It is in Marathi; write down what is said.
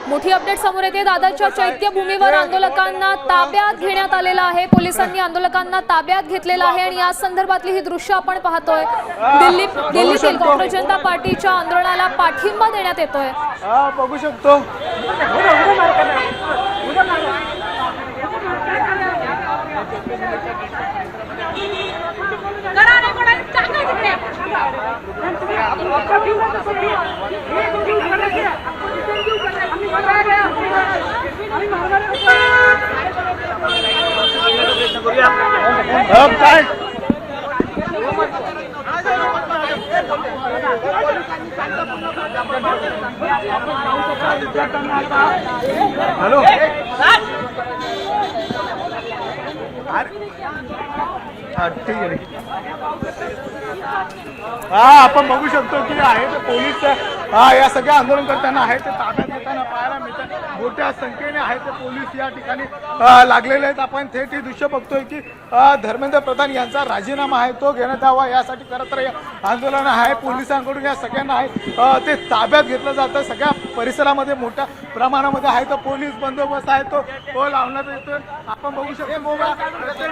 मोठी अपडेट समोर येते। दादरच्या चैत्यभूमीवर आंदोलकांना ताब्यात घेण्यात आलेलं आहे। पोलिसांनी आंदोलकांना ताब्यात घेतलेलं आहे आणि या संदर्भातली ही दृश्य आपण पाहतोय। दिल्लीतील काँग्रेस जनता पार्टीच्या आंदोलनाला पाठिंबा देण्यात येतोय। बघू शकतो हॅलो ठीक आहे। आपण बघू शकतो की आहे ते पोलीस या सगळ्या आंदोलनकर्त्यांना आहे ते ताब्यात घेताना पाहायला मिळतात। मोठ्या संख्येने आहे ते पोलीस या ठिकाणी लागलेले आहेत। आपण थेट ही दृश्य बघतोय की धर्मेंद्र प्रधान यांचा राजीनामा आहे तो घेण्यात यावा यासाठी खरं तर आंदोलन आहे। पोलिसांकडून या सगळ्यांना आहे ते ताब्यात घेतलं जातं। सगळ्या परिसरामध्ये मोठ्या प्रमाणामध्ये आहे तो पोलीस बंदोबस्त आहे तो लावण्यात येतोय। आपण बघू शकतो